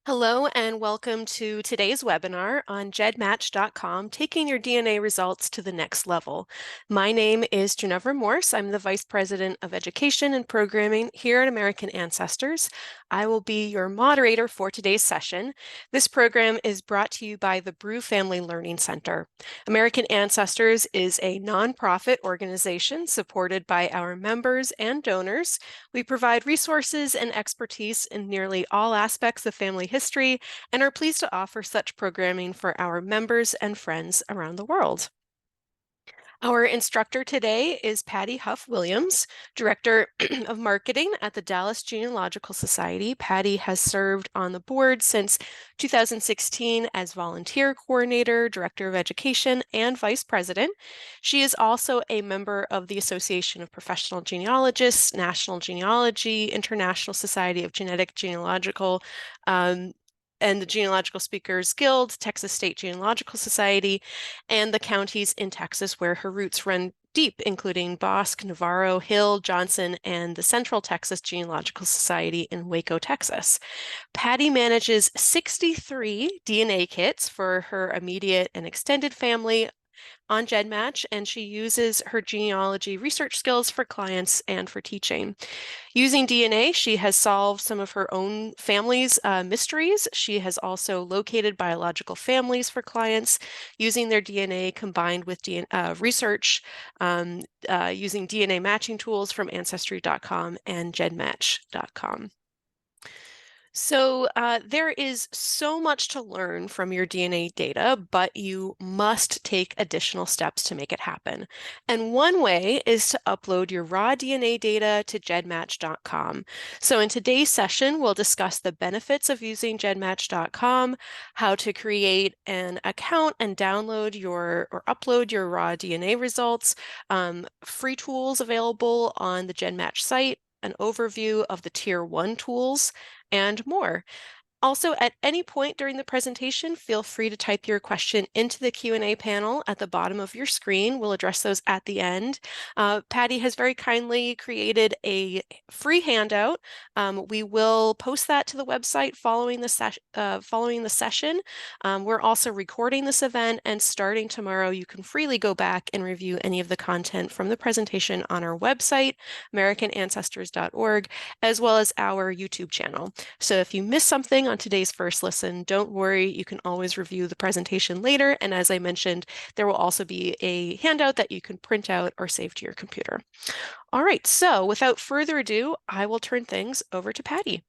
Hello and welcome to today's webinar on GEDmatch.com, taking your DNA results to the next level. My name is Ginevra Morse. I'm the Vice President of Education and Programming here at American Ancestors. I will be your moderator for today's session. This program is brought to you by the Brew Family Learning Center. American Ancestors is a nonprofit organization supported by our members and donors. We provide resources and expertise in nearly all aspects of family history and are pleased to offer such programming for our members and friends around the world. Our instructor today is Patti Huff Williams, Director of Marketing at the Dallas Genealogical Society. Patti has served on the board since 2016 as volunteer coordinator, Director of Education, and Vice President. She is also a member of the Association of Professional Genealogists, National Genealogy, International Society of Genetic Genealogical, and the Genealogical Speakers Guild, Texas State Genealogical Society, and the counties in Texas where her roots run deep, including Bosque, Navarro, Hill, Johnson, and the Central Texas Genealogical Society in Waco, Texas. Patti manages 63 DNA kits for her immediate and extended family on GEDmatch, and she uses her genealogy research skills for clients and for teaching. Using DNA, she has solved some of her own family's mysteries. She has also located biological families for clients using their DNA combined with research using DNA matching tools from Ancestry.com and GEDmatch.com. So there is so much to learn from your DNA data, but you must take additional steps to make it happen. And one way is to upload your raw DNA data to GEDmatch.com. So in today's session, we'll discuss the benefits of using GEDmatch.com, how to create an account and download or upload your raw DNA results, free tools available on the GEDmatch site, an overview of the Tier 1 tools, and more. Also, at any point during the presentation, feel free to type your question into the Q&A panel at the bottom of your screen. We'll address those at the end. Patti has very kindly created a free handout. We will post that to the website following the session. We're also recording this event, and starting tomorrow, you can freely go back and review any of the content from the presentation on our website, americanancestors.org, as well as our YouTube channel. So if you miss something on today's first listen, don't worry, you can always review the presentation later. And as I mentioned, there will also be a handout that you can print out or save to your computer. All right, so without further ado, I will turn things over to Patti.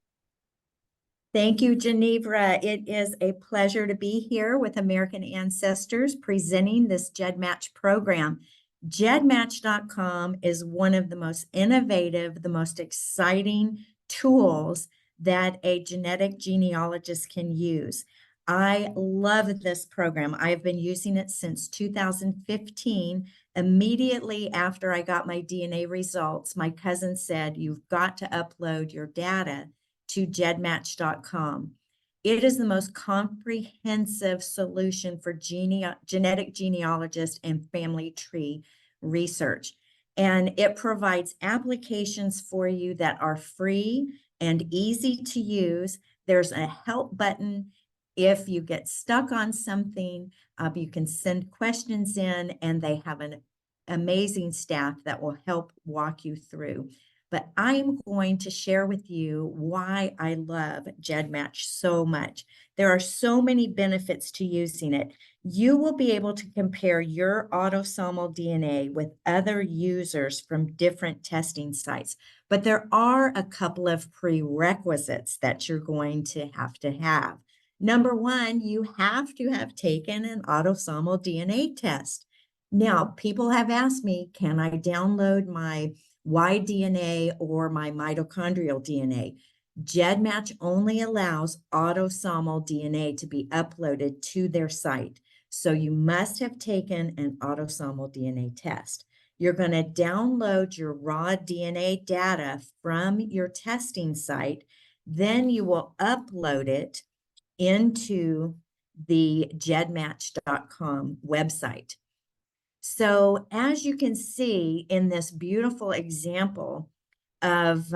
Thank you, Ginevra. It is a pleasure to be here with American Ancestors presenting this GEDmatch program. GEDmatch.com is one of the most innovative, the most exciting tools that a genetic genealogist can use. I love this program. I've been using it since 2015. Immediately after I got my DNA results, my cousin said, "You've got to upload your data to GEDmatch.com. It is the most comprehensive solution for genetic genealogist and family tree research. And it provides applications for you that are free and easy to use. There's a help button. If you get stuck on something, you can send questions in, and they have an amazing staff that will help walk you through. But I am going to share with you why I love GEDmatch so much. There are so many benefits to using it. You will be able to compare your autosomal DNA with other users from different testing sites. But there are a couple of prerequisites that you're going to have. Number one, you have to have taken an autosomal DNA test. Now, people have asked me, can I download my Y-DNA or my mitochondrial DNA? GEDmatch only allows autosomal DNA to be uploaded to their site. So you must have taken an autosomal DNA test. You're going to download your raw DNA data from your testing site. Then you will upload it into the GEDmatch.com website. So as you can see in this beautiful example of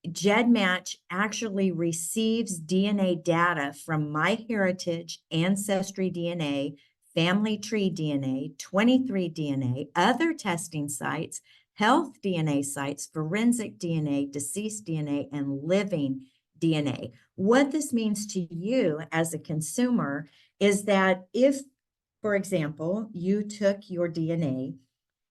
GEDmatch actually receives DNA data from MyHeritage, Ancestry DNA, Family Tree DNA, 23andMe, other testing sites, health DNA sites, forensic DNA, deceased DNA, and living DNA. What this means to you as a consumer is that if, for example, you took your DNA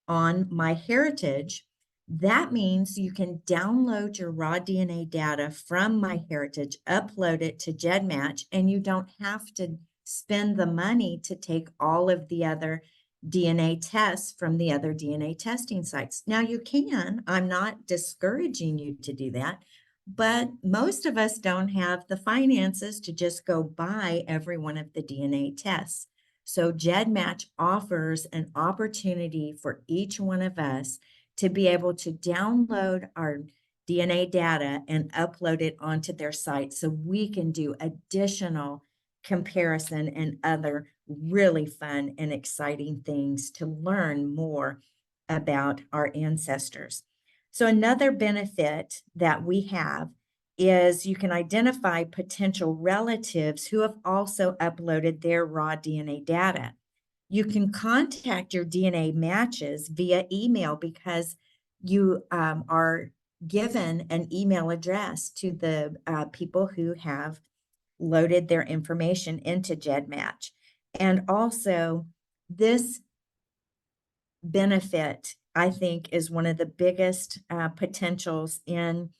on MyHeritage, that means you can download your raw DNA data from MyHeritage, upload it to GEDmatch, and you don't have to spend the money to take all of the other DNA tests from the other DNA testing sites. Now you can, I'm not discouraging you to do that, but most of us don't have the finances to just go buy every one of the DNA tests. So GEDmatch offers an opportunity for each one of us to be able to download our DNA data and upload it onto their site so we can do additional comparison and other really fun and exciting things to learn more about our ancestors. So another benefit that we have is you can identify potential relatives who have also uploaded their raw DNA data. You can contact your DNA matches via email because you are given an email address to the people who have loaded their information into GEDmatch. And also, this benefit, I think, is one of the biggest potentials in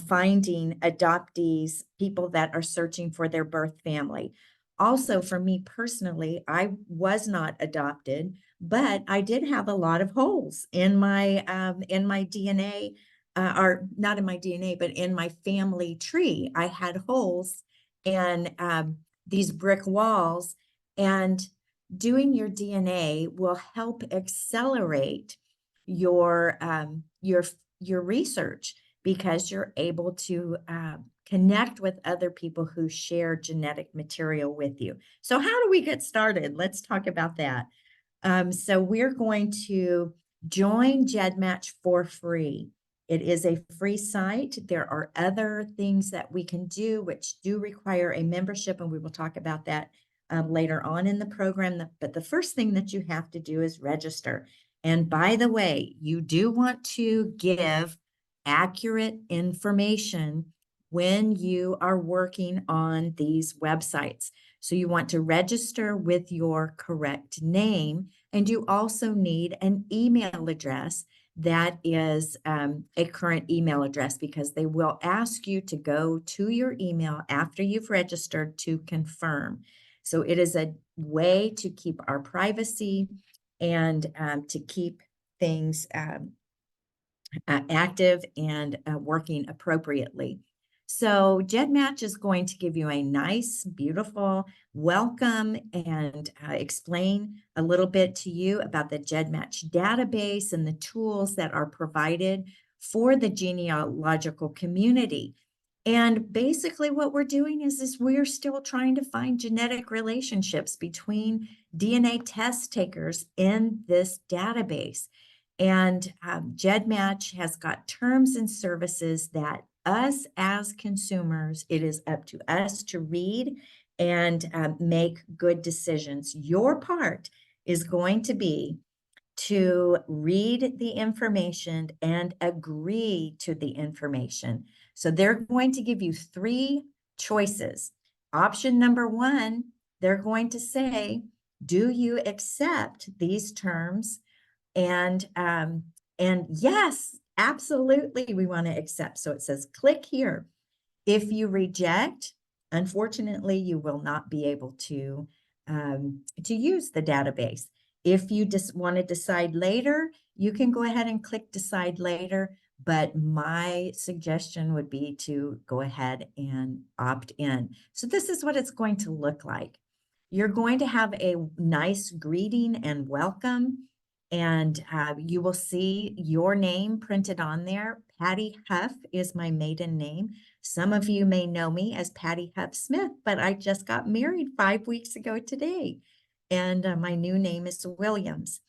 finding adoptees, people that are searching for their birth family. Also, for me personally, I was not adopted, but I did have a lot of holes in my DNA, or not in my DNA, but in my family tree. I had holes and these brick walls, and doing your DNA will help accelerate your your research because you're able to connect with other people who share genetic material with you. So how do we get started? Let's talk about that. So we're going to join GEDmatch for free. It is a free site. There are other things that we can do which do require a membership, and we will talk about that later on in the program. But the first thing that you have to do is register. And by the way, you do want to give accurate information when you are working on these websites. So you want to register with your correct name, and you also need an email address that is a current email address because they will ask you to go to your email after you've registered to confirm. So it is a way to keep our privacy and to keep things active and working appropriately. So GEDmatch is going to give you a nice, beautiful welcome and explain a little bit to you about the GEDmatch database and the tools that are provided for the genealogical community. And basically what we're doing is we're still trying to find genetic relationships between DNA test takers in this database. And GEDmatch has got terms and services that us as consumers, it is up to us to read and make good decisions. Your part is going to be to read the information and agree to the information. So they're going to give you three choices. Option number one, they're going to say, do you accept these terms? And yes, absolutely, we want to accept. So it says, click here. If you reject, unfortunately, you will not be able to use the database. If you just want to decide later, you can go ahead and click decide later. But my suggestion would be to go ahead and opt in. So this is what it's going to look like. You're going to have a nice greeting and welcome. And you will see your name printed on there. Patti Huff is my maiden name. Some of you may know me as Patti Huff Smith, but I just got married 5 weeks ago today. And my new name is Williams.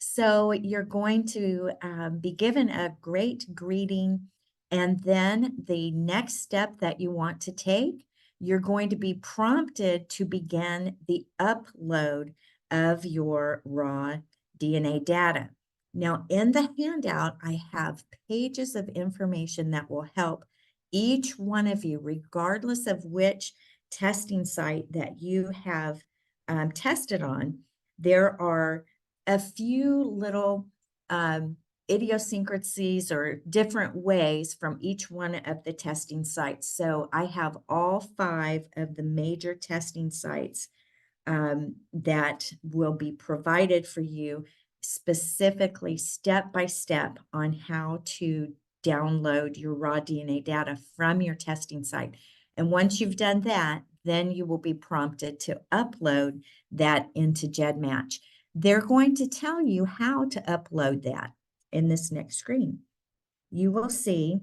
So you're going to be given a great greeting And then the next step that you want to take, you're going to be prompted to begin the upload of your raw DNA data. Now, in the handout, I have pages of information that will help each one of you, regardless of which testing site that you have tested on. There are a few little idiosyncrasies or different ways from each one of the testing sites. So I have all 5 of the major testing sites that will be provided for you specifically step by step on how to download your raw DNA data from your testing site. And once you've done that, then you will be prompted to upload that into GEDmatch. They're going to tell you how to upload that in this next screen. You will see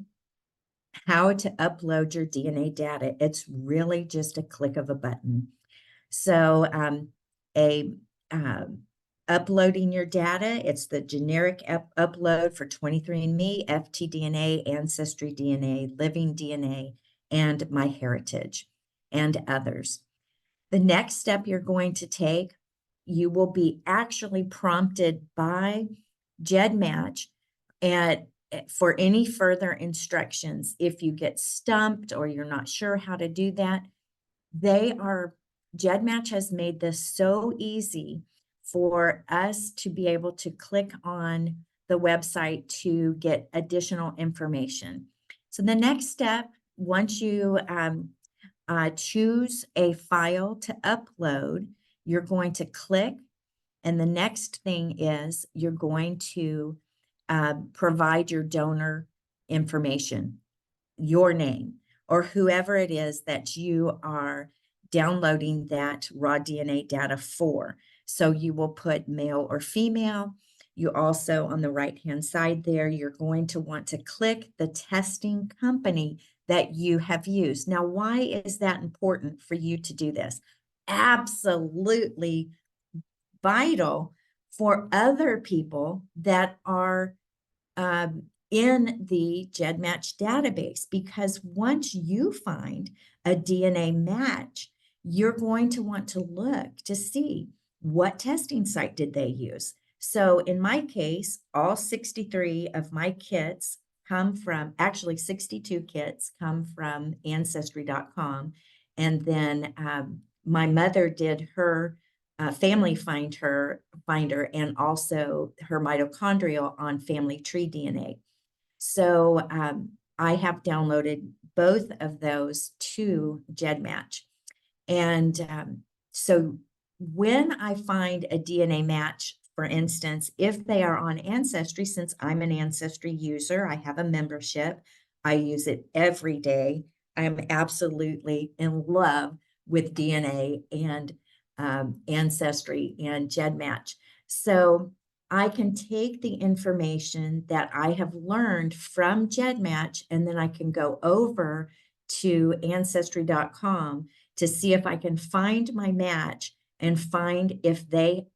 how to upload your DNA data. It's really just a click of a button. So a uploading your data, it's the generic upload for 23andMe, FTDNA, Ancestry DNA, Living DNA, and MyHeritage, and others. The next step you're going to take, you will be actually prompted by GEDmatch and for any further instructions. If you get stumped or you're not sure how to do that, GEDmatch has made this so easy for us to be able to click on the website to get additional information. So the next step, once you choose a file to upload, you're going to click, and the next thing is you're going to provide your donor information, your name, or whoever it is that you are downloading that raw DNA data for. So you will put male or female. You also, on the right-hand side there, you're going to want to click the testing company that you have used. Now, why is that important for you to do this? Absolutely vital for other people that are in the GEDmatch database, because once you find a DNA match, you're going to want to look to see what testing site did they use. So in my case, all 63 of my kits come from, actually 62 kits come from Ancestry.com. And then my mother did her family finder and also her mitochondrial on family tree DNA. So I have downloaded both of those to GEDmatch. And so when I find a DNA match, for instance, if they are on Ancestry, since I'm an Ancestry user, I have a membership, I use it every day. I'm absolutely in love with DNA and Ancestry and GEDmatch. So I can take the information that I have learned from GEDmatch, and then I can go over to Ancestry.com to see if I can find my match and find if they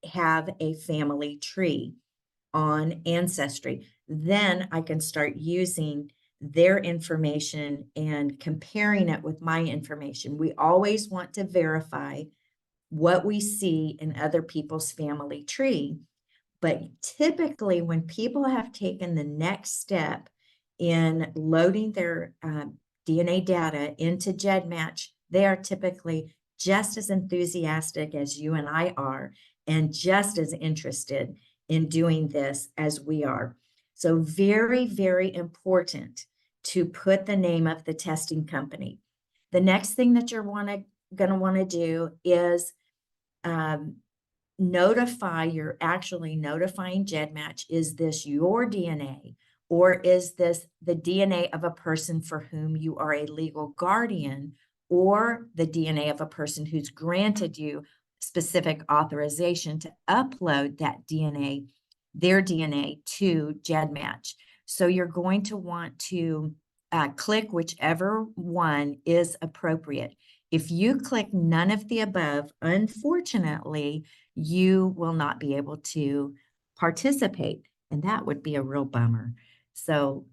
have a family tree on Ancestry. Then I can start using their information and comparing it with my information. We always want to verify what we see in other people's family tree. But typically, when people have taken the next step in loading their DNA data into GEDmatch, they are typically just as enthusiastic as you and I are, and just as interested in doing this as we are. So very, very important to put the name of the testing company. The next thing that you're going to want to do is you're actually notifying GEDmatch, is this your DNA, or is this the DNA of a person for whom you are a legal guardian, or the DNA of a person who's granted you specific authorization to upload that DNA, their DNA, to GEDmatch. So you're going to want to click whichever one is appropriate. If you click none of the above, unfortunately, you will not be able to participate, and that would be a real bummer. So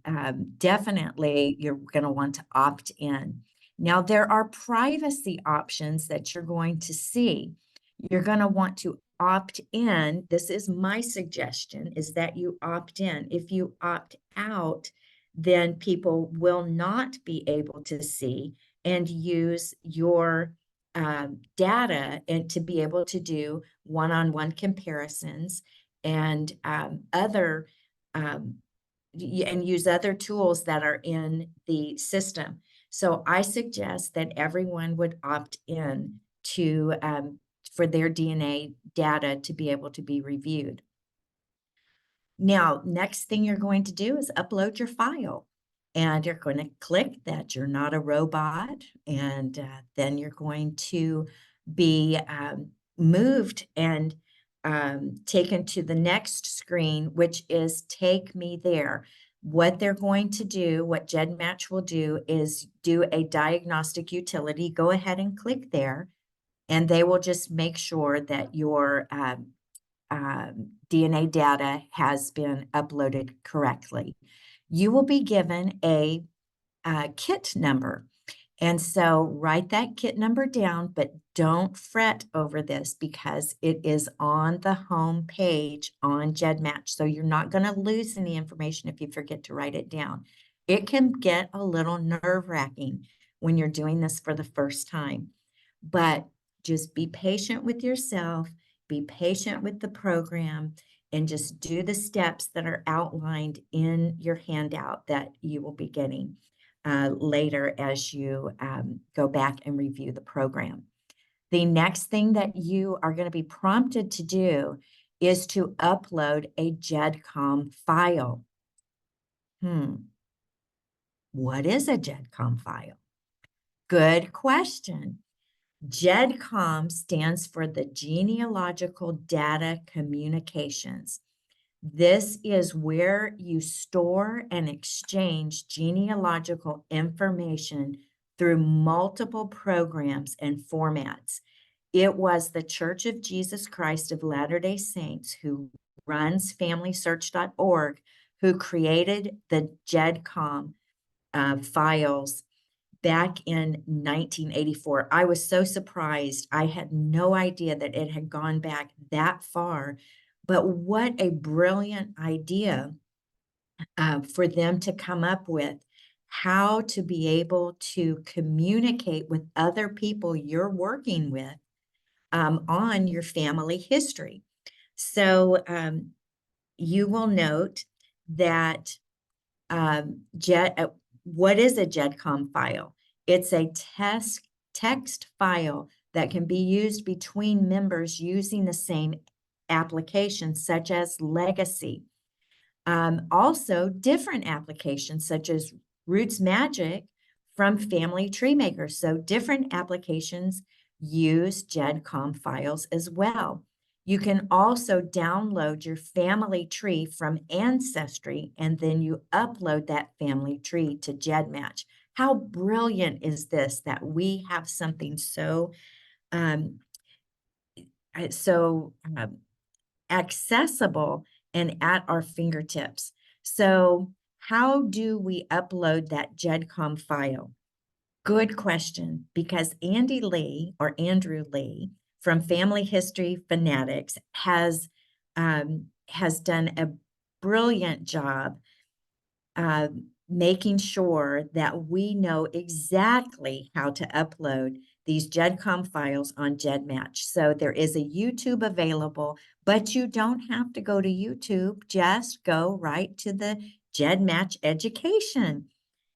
definitely you're going to want to opt in. Now, there are privacy options that you're going to see. You're going to want to opt in. This is my suggestion, is that you opt in. If you opt out, then people will not be able to see and use your data and to be able to do one-on-one comparisons and other um, and use other tools that are in the system. So I suggest that everyone would opt in to for their DNA data to be able to be reviewed. Now, next thing you're going to do is upload your file. And you're going to click that you're not a robot. And then you're going to be moved and taken to the next screen, which is Take Me There. What they're going to do, what GEDmatch will do, is do a diagnostic utility. Go ahead and click there, and they will just make sure that your DNA data has been uploaded correctly. You will be given a kit number. And so write that kit number down, but don't fret over this because it is on the home page on GEDmatch. So you're not going to lose any information if you forget to write it down. It can get a little nerve-wracking when you're doing this for the first time, but just be patient with yourself, be patient with the program, and just do the steps that are outlined in your handout that you will be getting later as you go back and review the program. The next thing that you are going to be prompted to do is to upload a GEDCOM file. What is a GEDCOM file? Good question. GEDCOM stands for the Genealogical Data Communications. This is where you store and exchange genealogical information through multiple programs and formats. It was the Church of Jesus Christ of Latter-day Saints, who runs FamilySearch.org, who created the GEDCOM files back in 1984. I was so surprised. I had no idea that it had gone back that far. But what a brilliant idea for them to come up with, how to be able to communicate with other people you're working with on your family history. So you will note that what is a GEDCOM file? It's a text file that can be used between members using the same application, such as Legacy. Also, different applications such as Roots Magic from Family Tree Maker. So different applications use GEDCOM files as well. You can also download your family tree from Ancestry, and then you upload that family tree to GEDmatch. How brilliant is this that we have something so accessible and at our fingertips. So how do we upload that GEDCOM file? Good question, because Andy Lee or Andrew Lee from Family History Fanatics has done a brilliant job making sure that we know exactly how to upload these GEDCOM files on GEDmatch. So there is a YouTube available, but you don't have to go to YouTube. Just go right to the GEDmatch education,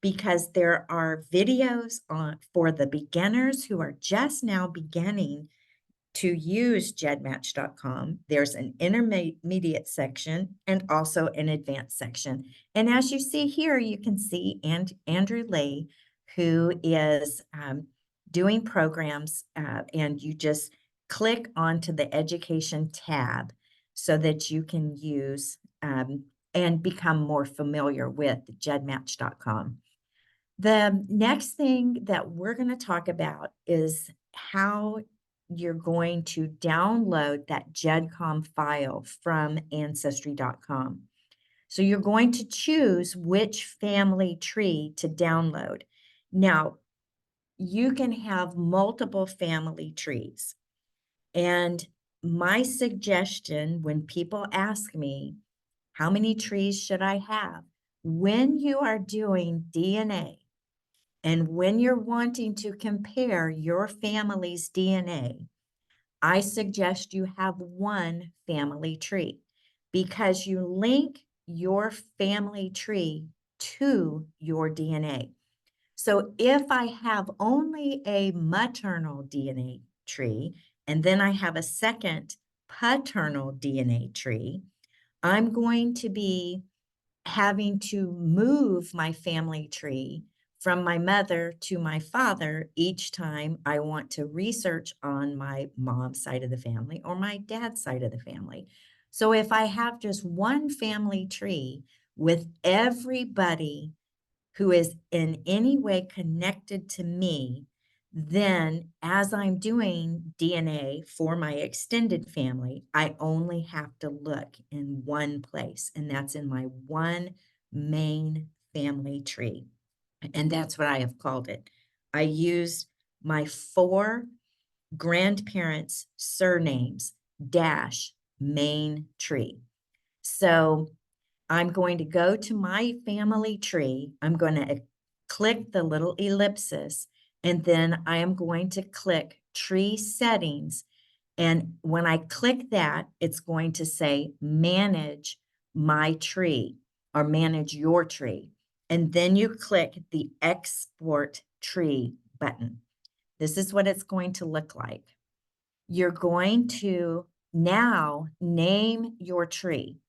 because there are videos for the beginners who are just now beginning to use GEDmatch.com. There's an intermediate section and also an advanced section. And as you see here, you can see Andrew Lee, who is doing programs, and you just click onto the education tab so that you can use and become more familiar with GEDmatch.com. The next thing that we're going to talk about is how you're going to download that GEDCOM file from Ancestry.com. So you're going to choose which family tree to download. Now, you can have multiple family trees. And my suggestion when people ask me, how many trees should I have? When you are doing DNA and when you're wanting to compare your family's DNA, I suggest you have one family tree because you link your family tree to your DNA. So if I have only a maternal DNA tree, and then I have a second paternal DNA tree, I'm going to be having to move my family tree from my mother to my father each time I want to research on my mom's side of the family or my dad's side of the family. So if I have just one family tree with everybody who is in any way connected to me, then as I'm doing DNA for my extended family, I only have to look in one place, and that's in my one main family tree. And that's what I have called it. I used my 4 grandparents' surnames dash main tree. So I'm going to go to my family tree. I'm going to click the little ellipsis, and then I am going to click tree settings. And when I click that, it's going to say manage my tree or manage your tree. And then you click the export tree button. This is what it's going to look like. You're going to now name your tree.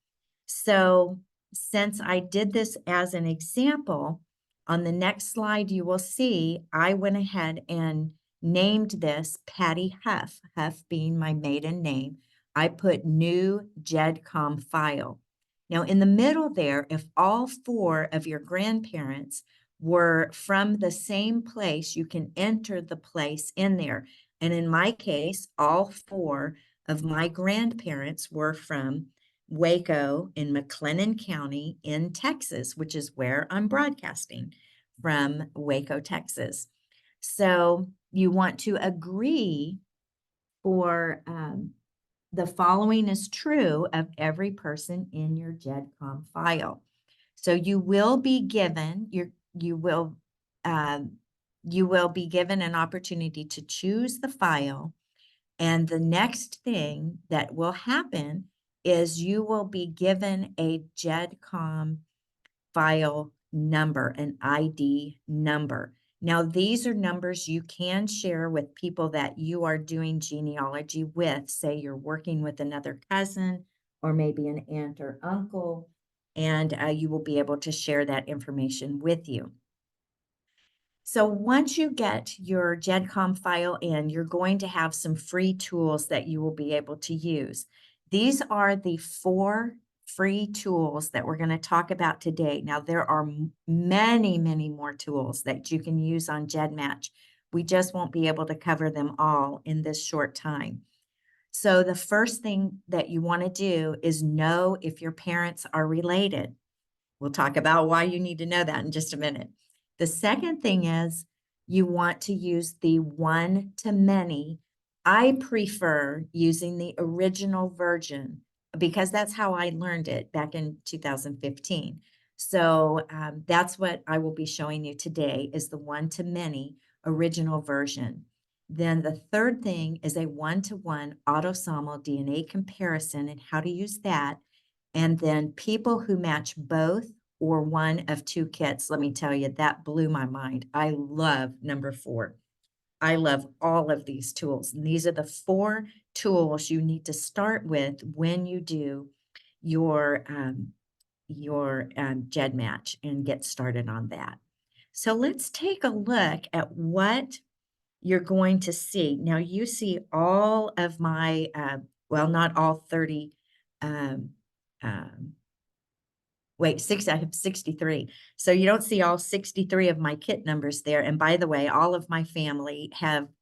So since I did this as an example, on the next slide, you will see I went ahead and named this Patti Huff, Huff being my maiden name. I put new GEDCOM file. Now in the middle there, if all 4 of your grandparents were from the same place, you can enter the place in there. And in my case, all 4 of my grandparents were from Waco in McLennan County in Texas, which is where I'm broadcasting from, Waco, Texas. So you want to agree for the following is true of every person in your GEDCOM file. So you will be given you will be given an opportunity to choose the file. And the next thing that will happen is you will be given a GEDCOM file number, an ID number. Now, these are numbers you can share with people that you are doing genealogy with. Say you're working with another cousin or maybe an aunt or uncle, and you will be able to share that information with you. So once you get your GEDCOM file in, you're going to have some free tools that you will be able to use. These are the 4 free tools that we're going to talk about today. Now, there are many, many more tools that you can use on GEDmatch. We just won't be able to cover them all in this short time. So the first thing that you want to do is know if your parents are related. We'll talk about why you need to know that in just a minute. The second thing is you want to use the one-to-many. I prefer using the original version because that's how I learned it back in 2015. So that's what I will be showing you today is the one-to-many original version. Then the third thing is a one-to-one autosomal DNA comparison and how to use that. And then people who match both or one of 2 kits, let me tell you, that blew my mind. I love number 4. I love all of these tools. And these are the 4 tools you need to start with when you do your GEDmatch and get started on that. So let's take a look at what you're going to see. Now you see all of my, well, not all 30, um, I have 63. So you don't see all 63 of my kit numbers there. And by the way, all of my family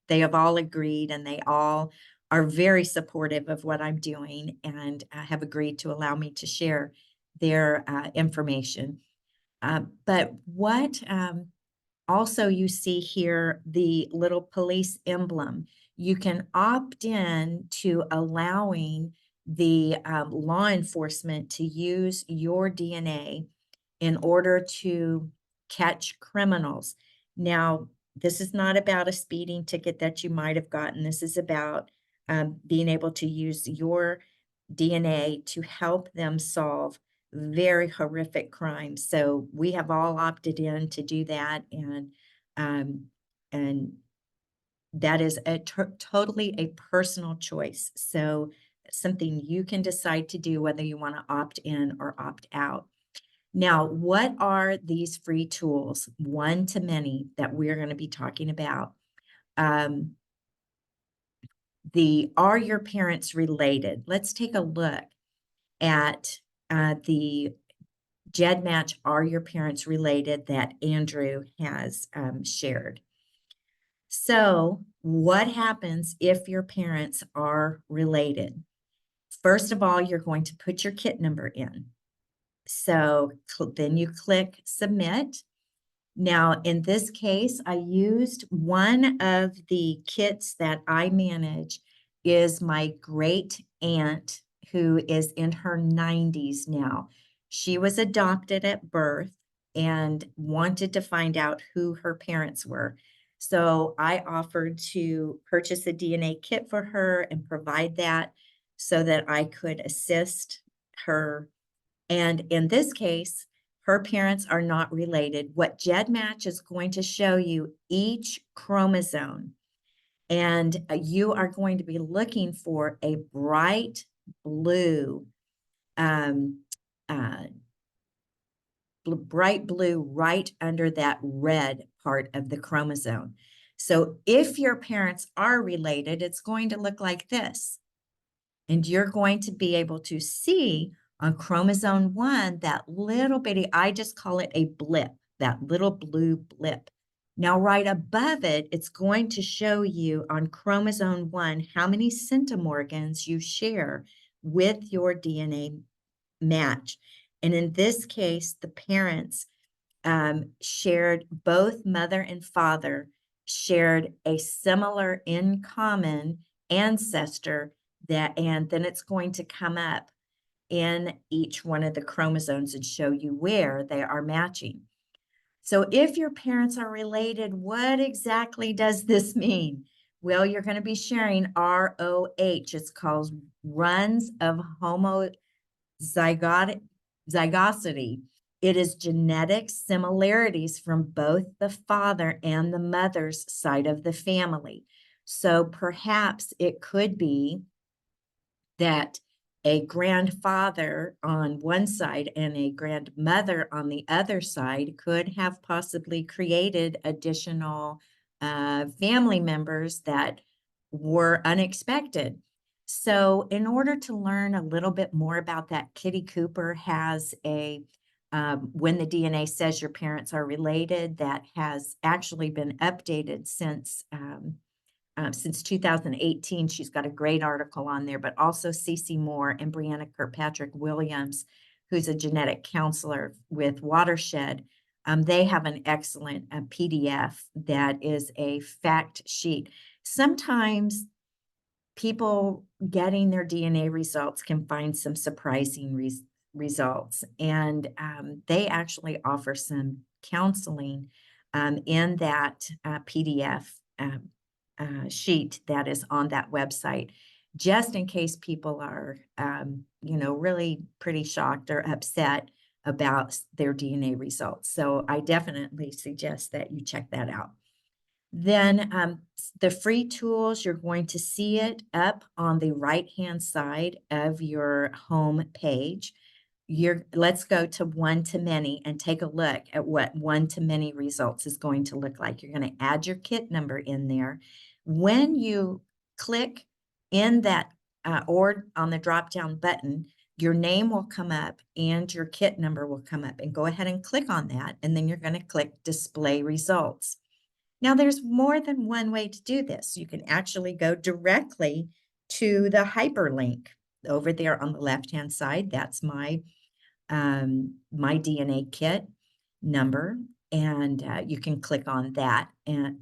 they have all agreed and they all are very supportive of what I'm doing and have agreed to allow me to share their information. But what also you see here, the little police emblem. You can opt in to allowing the law enforcement to use your DNA in order to catch criminals. Now, this is not about a speeding ticket that you might have gotten. This is about being able to use your DNA to help them solve very horrific crimes. So we have all opted in to do that, um, and that is totally a personal choice. So something you can decide to do whether you want to opt in or opt out. Now, what are these free tools, one to many, that we're going to be talking about? Um, the Are Your Parents Related? Let's take a look at the GEDmatch Are Your Parents Related that Andrew has shared. So, what happens if your parents are related? First of all, you're going to put your kit number in. So then you click Submit. Now, in this case, I used one of the kits that I manage is my great aunt who is in her 90s now. She was adopted at birth and wanted to find out who her parents were. So I offered to purchase a DNA kit for her and provide that so that I could assist her. And in this case, her parents are not related. What GEDmatch is going to show you each chromosome, and you are going to be looking for a blue, um, uh, bright blue right under that red part of the chromosome. So if your parents are related, it's going to look like this. And you're going to be able to see on chromosome 1, that little bitty, I just call it a blip, that little blue blip. Now, right above it, it's going to show you on chromosome 1 how many centimorgans you share with your DNA match. And in this case, the parents shared, both mother and father shared a similar in common ancestor, and then it's going to come up in each one of the chromosomes and show you where they are matching. So if your parents are related, what exactly does this mean? Well, you're going to be sharing ROH. It's called runs of zygosity. It is genetic similarities from both the father and the mother's side of the family. So perhaps it could be that a grandfather on one side and a grandmother on the other side could have possibly created additional family members that were unexpected. So in order to learn a little bit more about that, Kitty Cooper has a when the DNA says your parents are related, that has actually been updated since 2018. She's got a great article on there, but also Cece Moore and Brianna Kirkpatrick Williams, who's a genetic counselor with Watershed. They have an excellent PDF that is a fact sheet. Sometimes people getting their DNA results can find some surprising results, and they actually offer some counseling in that PDF sheet that is on that website, just in case people are, really pretty shocked or upset about their DNA results. So I definitely suggest that you check that out. Then the free tools, you're going to see it up on the right-hand side of your home page. Let's go to one to many and take a look at what one to many results is going to look like. You're going to add your kit number in there. When you click in that or on the drop-down button, your name will come up and your kit number will come up, and go ahead and click on that. And then you're going to click display results. Now, there's more than one way to do this. You can actually go directly to the hyperlink over there on the left-hand side. That's my my DNA kit number, and you can click on that,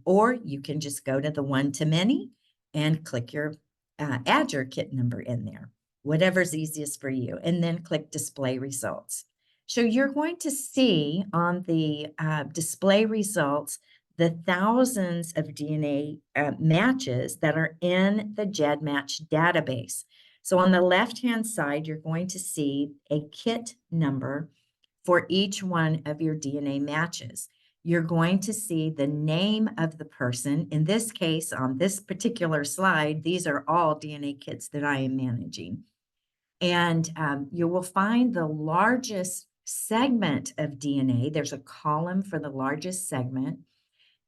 or you can just go to the one-to-many and click your add your kit number in there, whatever's easiest for you, and then click display results. So you're going to see on the display results the thousands of DNA matches that are in the GEDmatch database. So on the left-hand side, you're going to see a kit number for each one of your DNA matches. You're going to see the name of the person. In this case, on this particular slide, these are all DNA kits that I am managing. And you will find the largest segment of DNA. There's a column for the largest segment.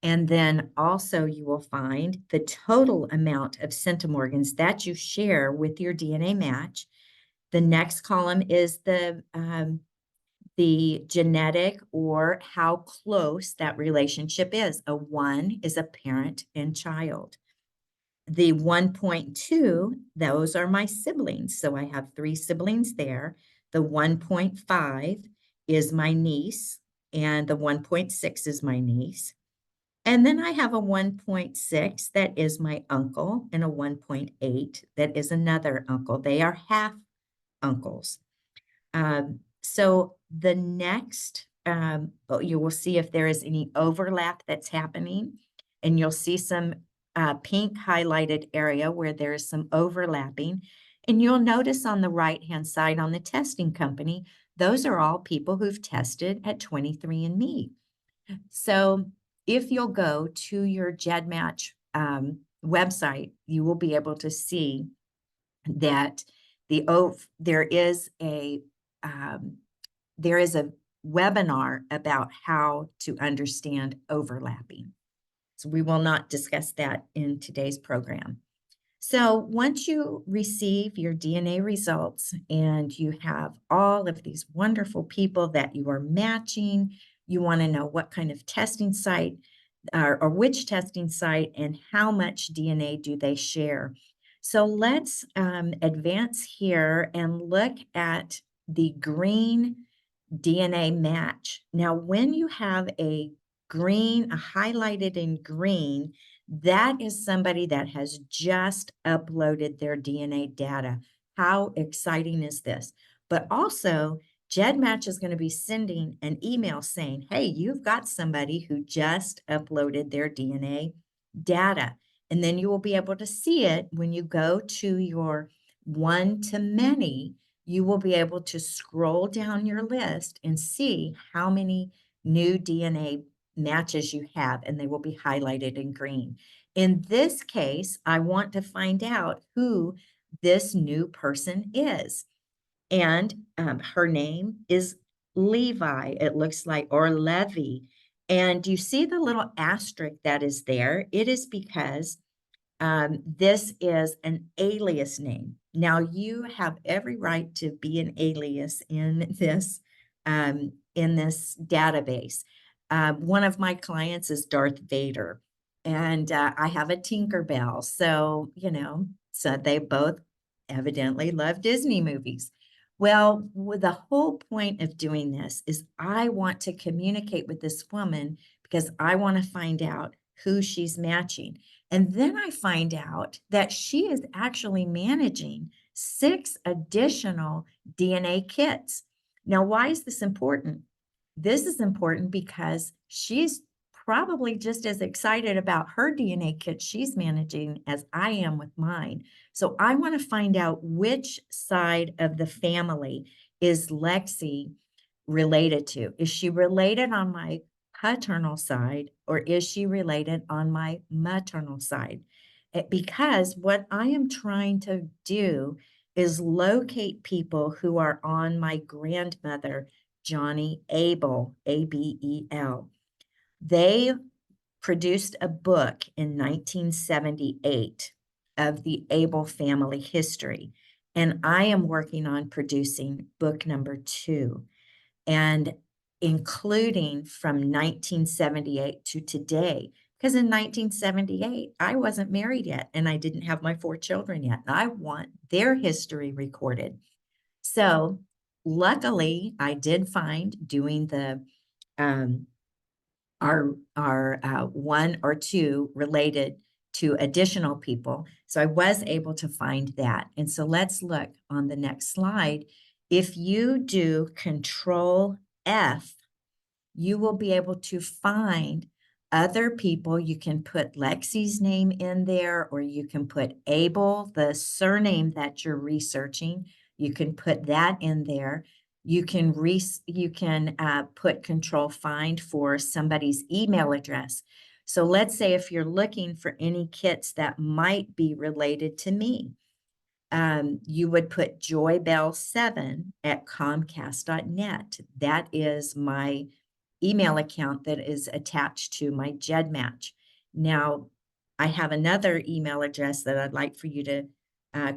And then also you will find the total amount of centimorgans that you share with your DNA match. The next column is the genetic or how close that relationship is. A 1 is a parent and child. The 1.2, those are my siblings. So I have 3 siblings there. The 1.5 is my niece, and the 1.6 is my niece. And then I have a 1.6 that is my uncle, and a 1.8 that is another uncle. They are half uncles. So the next, you will see if there is any overlap that's happening, and you'll see some pink highlighted area where there is some overlapping. And you'll notice on the right-hand side on the testing company, those are all people who've tested at 23andMe. So if you'll go to your GEDmatch website, you will be able to see that there is a webinar about how to understand overlapping. So we will not discuss that in today's program. So once you receive your DNA results and you have all of these wonderful people that you are matching, you want to know what kind of testing site or which testing site and how much DNA do they share. So let's advance here and look at the green DNA match. Now, when you have a highlighted in green, that is somebody that has just uploaded their DNA data. How exciting is this? But also, GEDmatch is going to be sending an email saying, hey, you've got somebody who just uploaded their DNA data. And then you will be able to see it when you go to your one-to-many. You will be able to scroll down your list and see how many new DNA matches you have, and they will be highlighted in green. In this case, I want to find out who this new person is. And her name is Levi, it looks like, or Levy. And you see the little asterisk that is there? It is because this is an alias name. Now, you have every right to be an alias in this database. One of my clients is Darth Vader, and I have a Tinkerbell. So, so they both evidently love Disney movies. Well, the whole point of doing this is I want to communicate with this woman because I want to find out who she's matching. And then I find out that she is actually managing 6 additional DNA kits. Now, why is this important? This is important because she's probably just as excited about her DNA kit she's managing as I am with mine. So I want to find out which side of the family is Lexi related to. Is she related on my paternal side, or is she related on my maternal side? Because what I am trying to do is locate people who are on my grandmother, Johnny Abel, A-B-E-L. They produced a book in 1978 of the Abel family history, and I am working on producing book number 2. And including from 1978 to today. Because in 1978, I wasn't married yet and I didn't have my 4 children yet. And I want their history recorded. So luckily, I did find doing the um, our one or two related to additional people. So I was able to find that. And so let's look on the next slide. If you do Control F, you will be able to find other people. You can put Lexi's name in there, or you can put Abel, the surname that you're researching. You can put that in there. You can put Control Find for somebody's email address. So let's say if you're looking for any kits that might be related to me, you would put joybell7@comcast.net. That is my email account that is attached to my GEDmatch. Now, I have another email address that I'd like for you to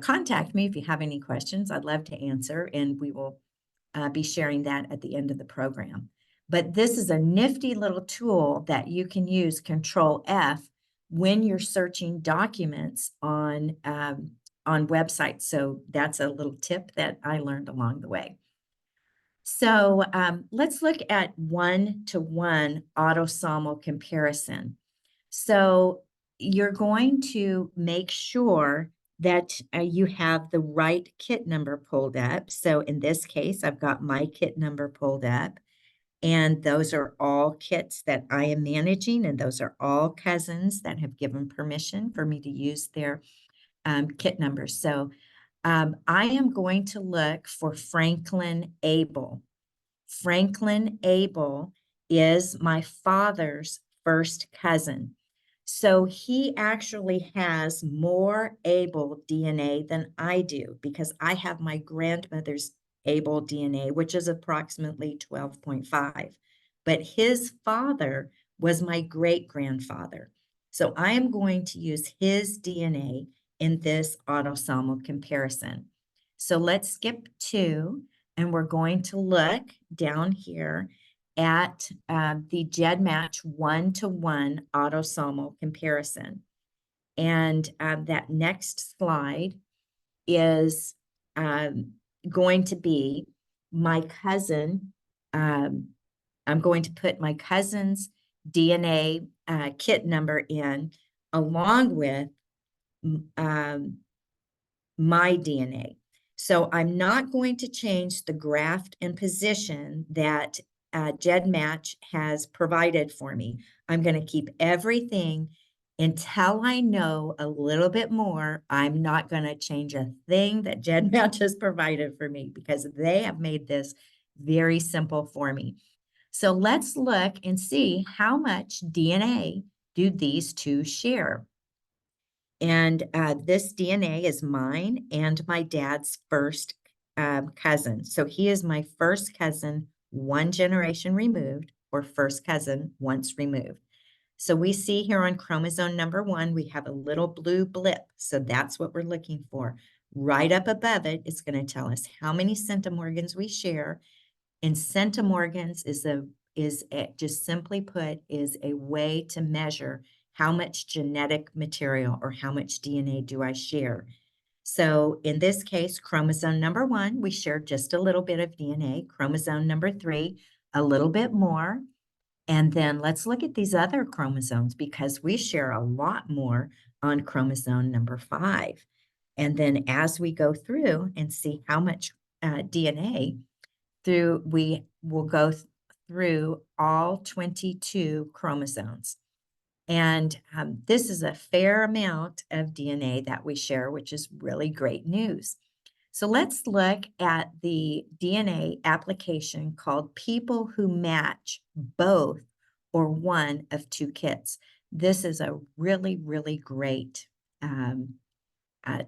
contact me if you have any questions. I'd love to answer, and we will be sharing that at the end of the program. But this is a nifty little tool that you can use, Control F, when you're searching documents on websites. So that's a little tip that I learned along the way. So let's look at one-to-one autosomal comparison. So you're going to make sure that you have the right kit number pulled up. So in this case, I've got my kit number pulled up, and those are all kits that I am managing, and those are all cousins that have given permission for me to use their kit numbers. So I am going to look for Franklin Abel. Franklin Abel is my father's first cousin. So he actually has more Abel DNA than I do, because I have my grandmother's Abel DNA, which is approximately 12.5. But his father was my great grandfather. So I am going to use his DNA in this autosomal comparison. So let's skip 2, and we're going to look down here at the GEDmatch one-to-one autosomal comparison. And that next slide is going to be my cousin. I'm going to put my cousin's DNA kit number in, along with my DNA. So I'm not going to change the graft and position that GEDmatch has provided for me. I'm going to keep everything until I know a little bit more. I'm not going to change a thing that GEDmatch has provided for me, because they have made this very simple for me. So let's look and see how much DNA do these two share. And this DNA is mine and my dad's first cousin. So he is my first cousin, one generation removed, or first cousin once removed. So we see here on chromosome number 1, we have a little blue blip. So that's what we're looking for. Right up above it, it's going to tell us how many centimorgans we share. And centimorgans just simply put, is a way to measure how much genetic material or how much DNA do I share. So in this case, chromosome number 1, we share just a little bit of DNA. Chromosome number 3, a little bit more. And then let's look at these other chromosomes, because we share a lot more on chromosome number 5. And then as we go through and see how much DNA we will go through all 22 chromosomes. And this is a fair amount of DNA that we share, which is really great news. So let's look at the DNA application called People Who Match Both or One of Two Kits. This is a really, really great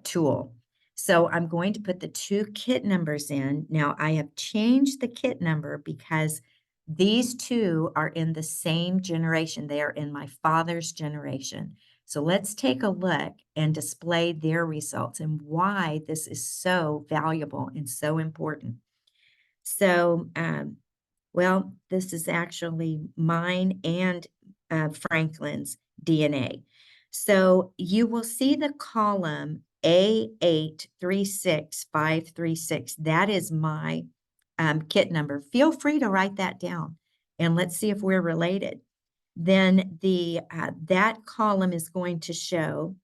tool. So I'm going to put the 2 kit numbers in. Now I have changed the kit number because these 2 are in the same generation. They are in my father's generation. So let's take a look and display their results and why this is so valuable and so important. So, well, this is actually mine and Franklin's DNA. So you will see the column A836536. That is my kit number, feel free to write that down and let's see if we're related. Then that column is going to show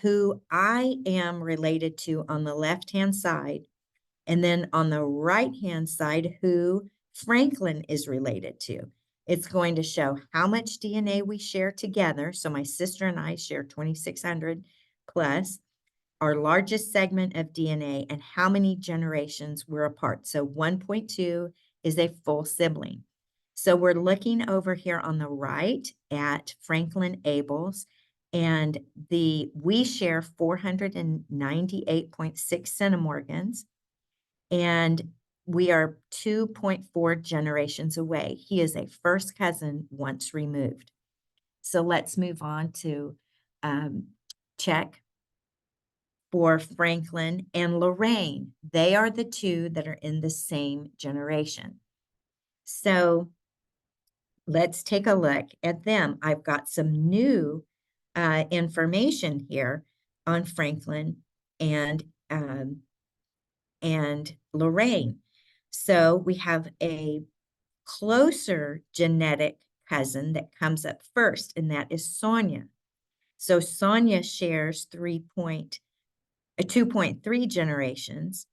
who I am related to on the left-hand side, and then on the right-hand side, who Franklin is related to. It's going to show how much DNA we share together. So my sister and I share 2,600 plus our largest segment of DNA and how many generations we're apart. So 1.2 is a full sibling. So we're looking over here on the right at Franklin Abel's, and we share 498.6 centimorgans, and we are 2.4 generations away. He is a first cousin once removed. So let's move on to check for Franklin and Lorraine. They are the two that are in the same generation. So let's take a look at them. I've got some new information here on Franklin and Lorraine. So we have a closer genetic cousin that comes up first, and that is Sonia. So Sonia shares 2.3 generations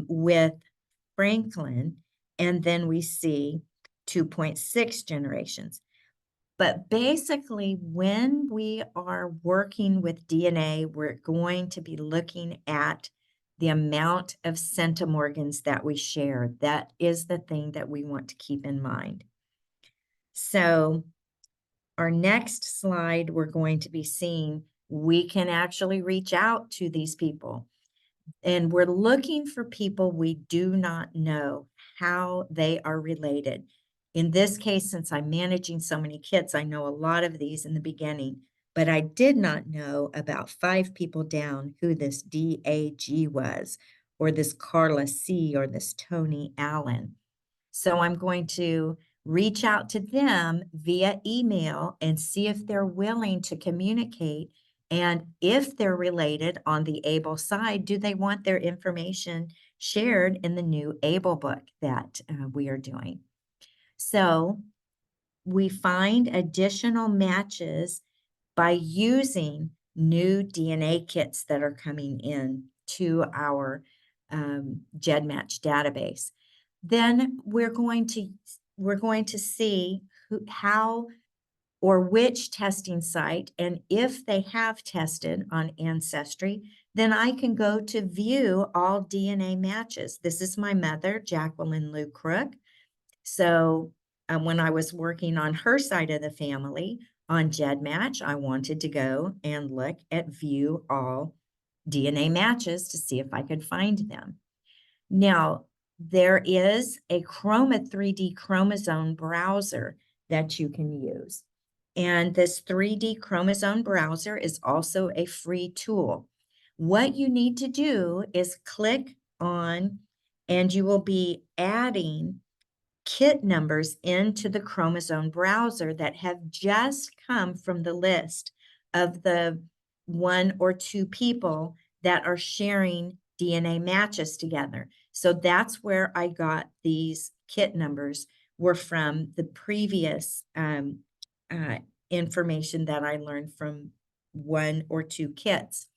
with Franklin, and then we see 2.6 generations. But basically, when we are working with DNA, we're going to be looking at the amount of centimorgans that we share. That is the thing that we want to keep in mind. So our next slide, we're going to be seeing we can actually reach out to these people. And we're looking for people we do not know how they are related. In this case, since I'm managing so many kits, I know a lot of these in the beginning, but I did not know about 5 people down who this DAG was, or this Carla C, or this Tony Allen. So I'm going to reach out to them via email and see if they're willing to communicate. And if they're related on the ABLE side, do they want their information shared in the new ABLE book that we are doing? So we find additional matches by using new DNA kits that are coming in to our GEDmatch database. Then we're going to see how or which testing site, and if they have tested on Ancestry, then I can go to view all DNA matches. This is my mother, Jacqueline Lou Crook. So when I was working on her side of the family on GEDmatch, I wanted to go and look at view all DNA matches to see if I could find them. Now, there is a Chroma 3D chromosome browser that you can use. And this 3D chromosome browser is also a free tool. What you need to do is click on, and you will be adding kit numbers into the chromosome browser that have just come from the list of the 1 or 2 people that are sharing DNA matches together. So that's where I got these kit numbers, were from the previous information that I learned from 1 or 2 kits.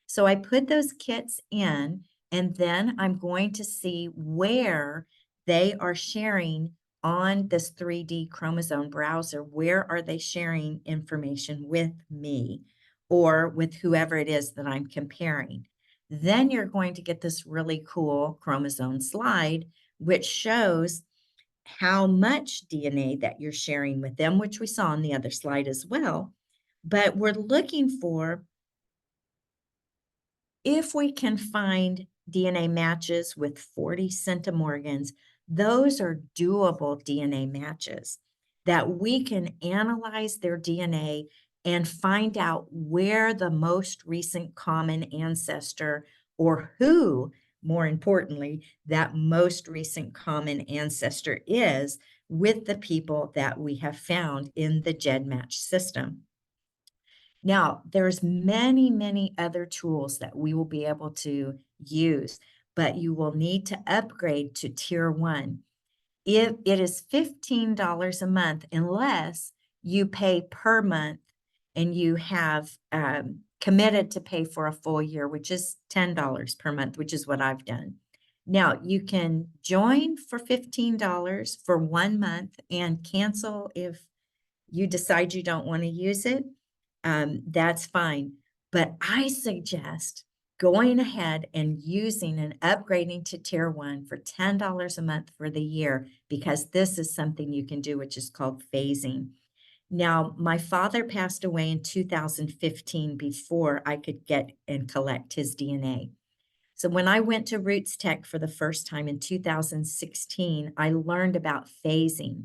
So I put those kits in, and then I'm going to see where they are sharing on this 3D chromosome browser. Where are they sharing information with me or with whoever it is that I'm comparing? Then you're going to get this really cool chromosome slide, which shows how much DNA that you're sharing with them, which we saw on the other slide as well. But we're looking for, if we can find DNA matches with 40 centimorgans, those are doable DNA matches that we can analyze their DNA and find out where the most recent common ancestor, or who, more importantly, that most recent common ancestor is with the people that we have found in the GEDmatch system. Now, there's many, many other tools that we will be able to use, but you will need to upgrade to tier 1. It is $15 a month unless you pay per month and you have committed to pay for a full year, which is $10 per month, which is what I've done. Now, you can join for $15 for 1 month and cancel if you decide you don't want to use it. That's fine. But I suggest going ahead and using and upgrading to tier 1 for $10 a month for the year, because this is something you can do, which is called phasing. Now, my father passed away in 2015 before I could get and collect his DNA. So when I went to Roots Tech for the first time in 2016, I learned about phasing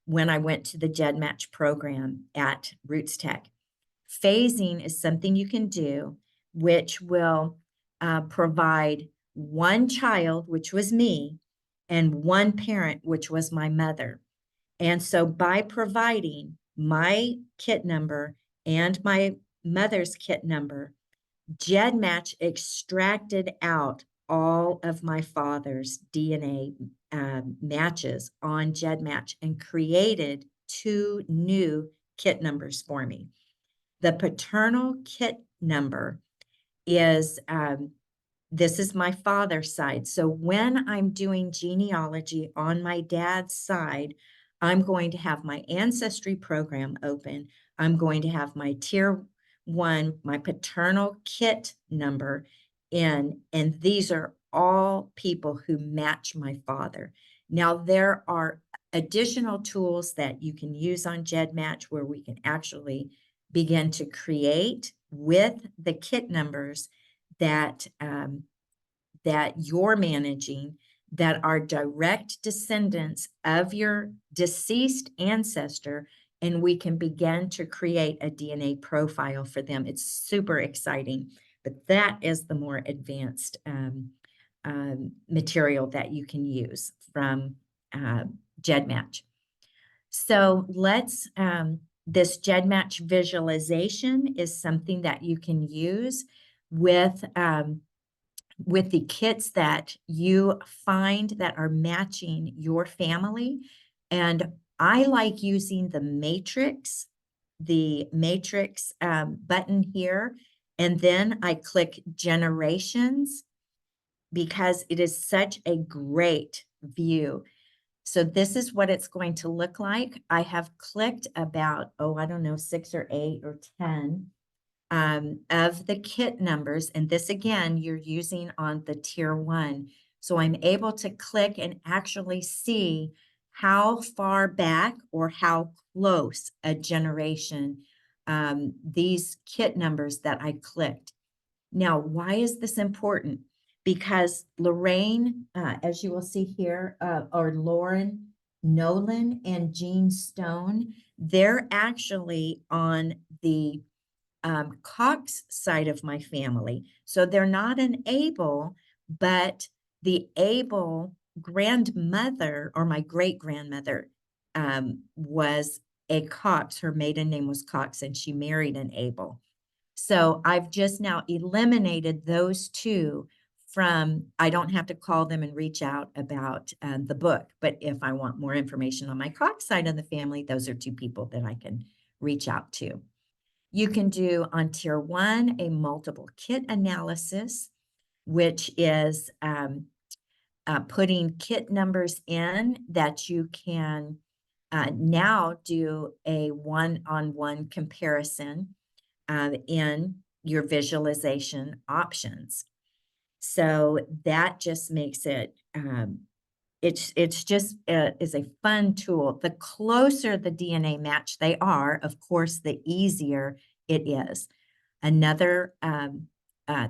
when I went to the GEDmatch program at Roots Tech. Phasing is something you can do, which will provide one child, which was me, and one parent, which was my mother. And so by providing my kit number and my mother's kit number, GEDmatch extracted out all of my father's DNA matches on GEDmatch and created 2 new kit numbers for me. The paternal kit number is this is my father's side. So when I'm doing genealogy on my dad's side, I'm going to have my ancestry program open. I'm going to have my tier 1, my paternal kit number in, and these are all people who match my father. Now, there are additional tools that you can use on GEDmatch where we can actually begin to create with the kit numbers that that you're managing that are direct descendants of your deceased ancestor, and we can begin to create a DNA profile for them. It's super exciting, but that is the more advanced material that you can use from GEDmatch. So let's this GEDmatch visualization is something that you can use with the kits that you find that are matching your family. And I like using the matrix button here. And then I click generations because it is such a great view. So this is what it's going to look like. I have clicked about, I don't know, 6 or 8 or 10 of the kit numbers. And this again, you're using on the tier 1. So I'm able to click and actually see how far back or how close a generation these kit numbers that I clicked. Now, why is this important? Because Lorraine, as you will see here, or Lauren Nolan and Jean Stone, they're actually on the Cox side of my family. So they're not an Able, but the Able grandmother or my great grandmother was a Cox. Her maiden name was Cox, and she married an Able. So I've just now eliminated those two from, I don't have to call them and reach out about the book. But if I want more information on my Cox side of the family, those are 2 people that I can reach out to. You can do on tier 1 a multiple kit analysis, which is putting kit numbers in that you can now do a one-on-one comparison in your visualization options. So that just makes it, it's just is a fun tool. The closer the DNA match they are, of course, the easier it is. Another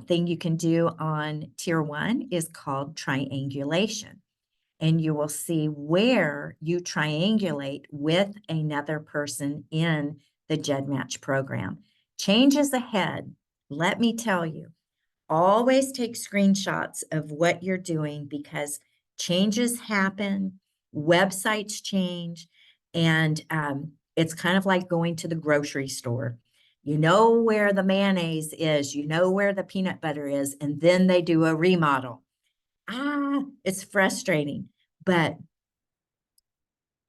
thing you can do on tier 1 is called triangulation. And you will see where you triangulate with another person in the GEDmatch program. Changes ahead, let me tell you, always take screenshots of what you're doing because changes happen, websites change, and it's kind of like going to the grocery store. You know where the mayonnaise is, you know where the peanut butter is, and then they do a remodel. it's frustrating. But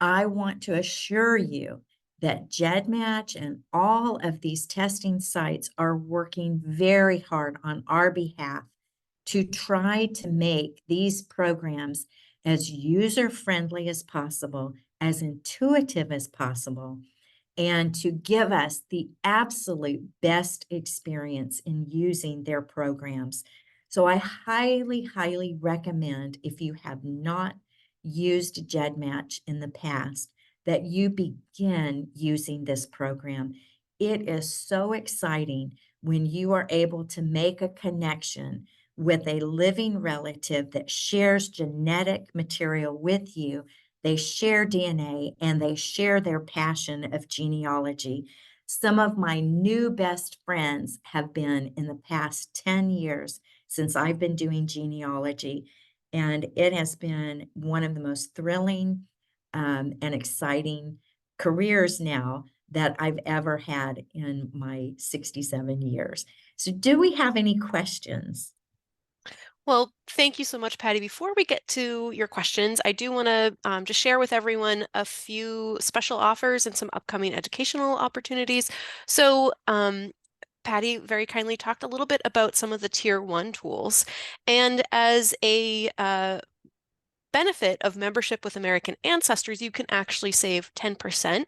I want to assure you that GEDmatch and all of these testing sites are working very hard on our behalf to try to make these programs as user-friendly as possible, as intuitive as possible, and to give us the absolute best experience in using their programs. So I highly, highly recommend, if you have not used GEDmatch in the past, that you begin using this program. It is so exciting when you are able to make a connection with a living relative that shares genetic material with you. They share DNA and they share their passion of genealogy. Some of my new best friends have been in the past 10 years since I've been doing genealogy. And it has been one of the most thrilling and exciting careers now that I've ever had in my 67 years. So, do we have any questions? Well, thank you so much, Patty. Before we get to your questions, I do want to just share with everyone a few special offers and some upcoming educational opportunities. So, Patty very kindly talked a little bit about some of the Tier 1 tools. And as a benefit of membership with American Ancestors, you can actually save 10%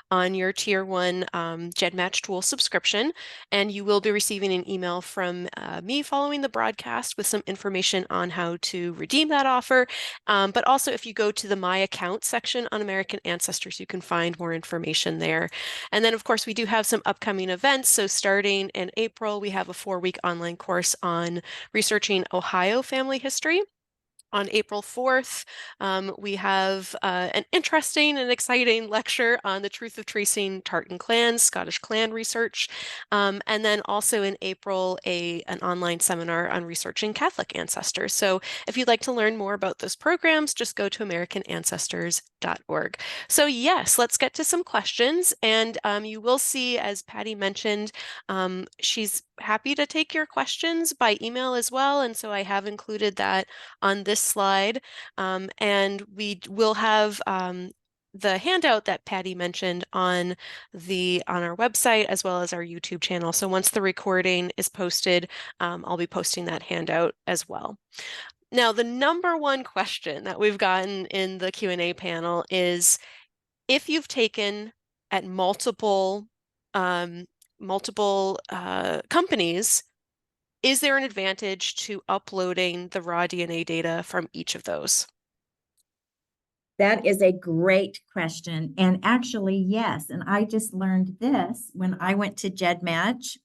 on your Tier 1 GEDmatch tool subscription. And you will be receiving an email from me following the broadcast with some information on how to redeem that offer. But also, if you go to the My Account section on American Ancestors, you can find more information there. And then, of course, we do have some upcoming events. So starting in April, we have a 4-week online course on researching Ohio family history. On April 4th, we have an interesting and exciting lecture on the truth of tracing Tartan clans, Scottish clan research. And then also in April, an online seminar on researching Catholic ancestors. So if you'd like to learn more about those programs, just go to americanancestors.org. So yes, let's get to some questions. And you will see, as Patty mentioned, she's happy to take your questions by email as well. And so I have included that on this slide. And we will have the handout that Patty mentioned on our website as well as our YouTube channel. So once the recording is posted, I'll be posting that handout as well. Now, the number one question that we've gotten in the Q&A panel is if you've taken at multiple companies, is there an advantage to uploading the raw DNA data from each of those? That is a great question. And actually, yes. And I just learned this when I went to GEDmatch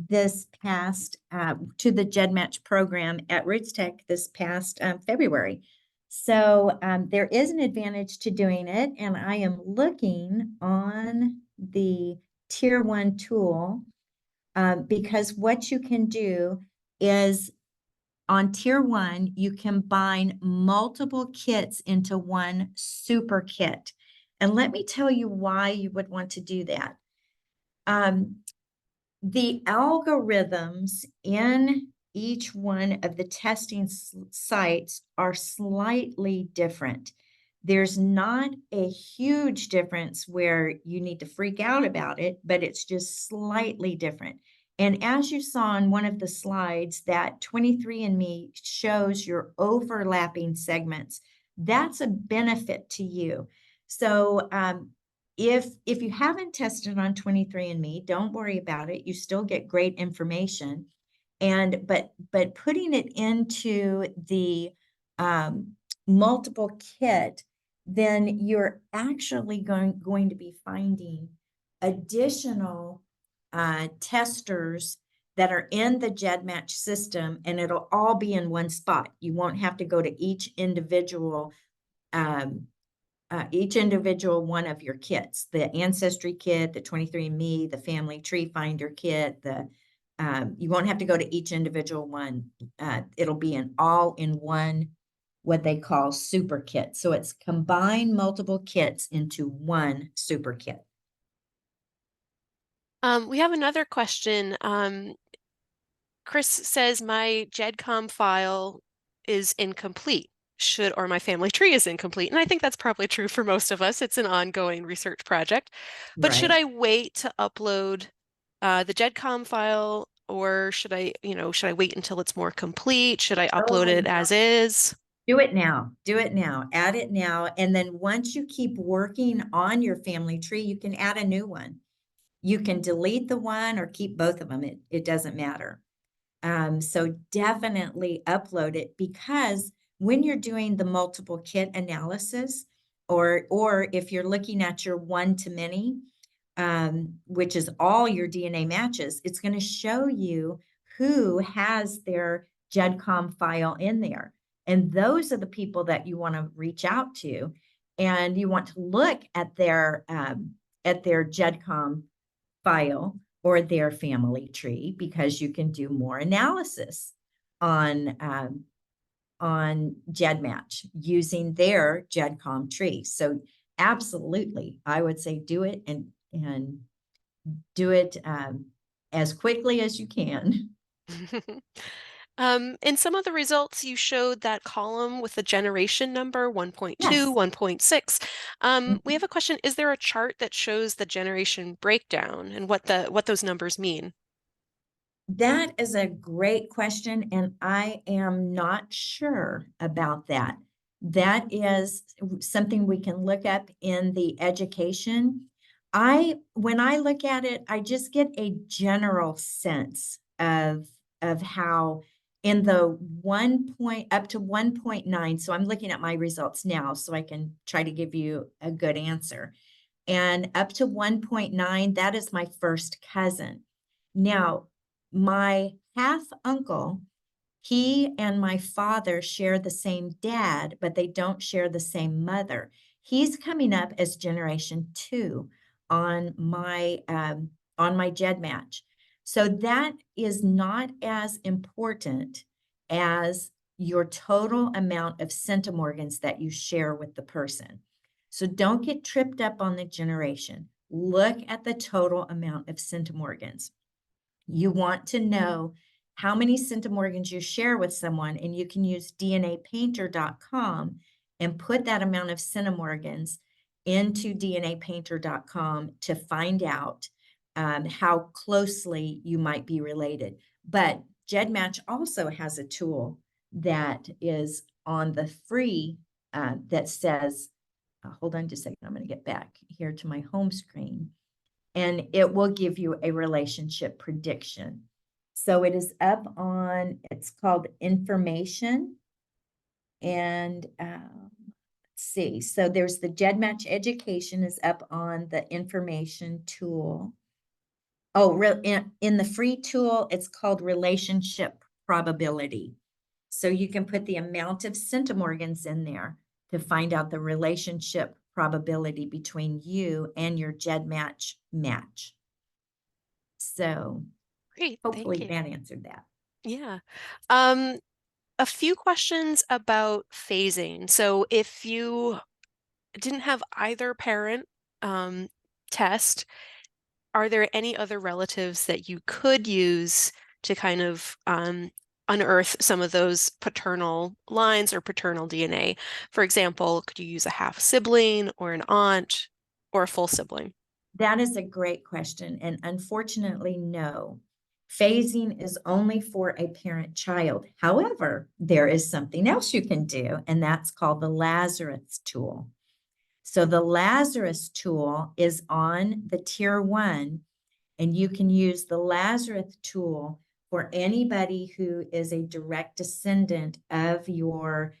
this past to the GEDmatch program at Roots Tech this past February. So there is an advantage to doing it. And I am looking on the Tier 1 tool because what you can do is on Tier 1, you combine multiple kits into one super kit. And let me tell you why you would want to do that. The algorithms in each one of the testing sites are slightly different. There's not a huge difference where you need to freak out about it, but it's just slightly different. And as you saw on one of the slides, that 23andMe shows your overlapping segments. That's a benefit to you. So if you haven't tested on 23andMe, don't worry about it. You still get great information. And but putting it into the multiple kit, then you're actually going to be finding additional testers that are in the GEDmatch system, and it'll all be in one spot. You won't have to go to each individual one of your kits, the Ancestry kit, the 23andMe, the Family Tree Finder kit, you won't have to go to each individual one. It'll be all in one, what they call super kit. So it's combine multiple kits into one super kit. We have another question. Chris says my GEDCOM file is incomplete. Or my family tree is incomplete. And I think that's probably true for most of us. It's an ongoing research project. But should Right. I wait to upload the GEDCOM file, or should I wait until it's more complete? Should I upload Oh, it as is? do it now. Do it now. Add it now. And then once you keep working on your family tree, you can add a new one. You can delete the one or keep both of them. It doesn't matter. So definitely upload it, because when you're doing the multiple kit analysis, or if you're looking at your one-to-many, which is all your DNA matches, it's going to show you who has their GEDCOM file in there. And those are the people that you want to reach out to, and you want to look at their GEDCOM file or their family tree, because you can do more analysis on GEDmatch using their GEDCOM tree. So absolutely, I would say do it, and do it as quickly as you can. In some of the results, you showed that column with the generation number 1.2, Yes. 1.6. We have a question. Is there a chart that shows the generation breakdown and what those numbers mean? That is a great question, and I am not sure about that. That is something we can look up in the education. When I look at it, I just get a general sense of how in the 1 point up to 1.9. So I'm looking at my results now so I can try to give you a good answer. And up to 1.9, that is my first cousin. Now, my half uncle, he and my father share the same dad, but they don't share the same mother. He's coming up as generation 2 on my GEDmatch. So that is not as important as your total amount of centimorgans that you share with the person. So don't get tripped up on the generation. Look at the total amount of centimorgans. You want to know how many centimorgans you share with someone, and you can use DNApainter.com and put that amount of centimorgans into DNApainter.com to find out how closely you might be related. But GEDmatch also has a tool that is on the free that says, hold on just a second, I'm going to get back here to my home screen, and it will give you a relationship prediction. So it is up on, it's called information. And let's see, so there's the GEDmatch education is up on the information tool. Oh, in the free tool, it's called relationship probability. So you can put the amount of centimorgans in there to find out the relationship probability between you and your GEDmatch match. So Great, thank hopefully you. that answered that. Yeah. Um, a few questions about phasing. So if you didn't have either parent um, test, are there any other relatives that you could use to kind of unearth some of those paternal lines or paternal DNA? For example, could you use a half sibling or an aunt or a full sibling? That is a great question. And unfortunately, no. Phasing is only for a parent-child. However, there is something else you can do, and that's called the Lazarus tool. So the Lazarus tool is on the tier 1, and you can use the Lazarus tool for anybody who is a direct descendant of your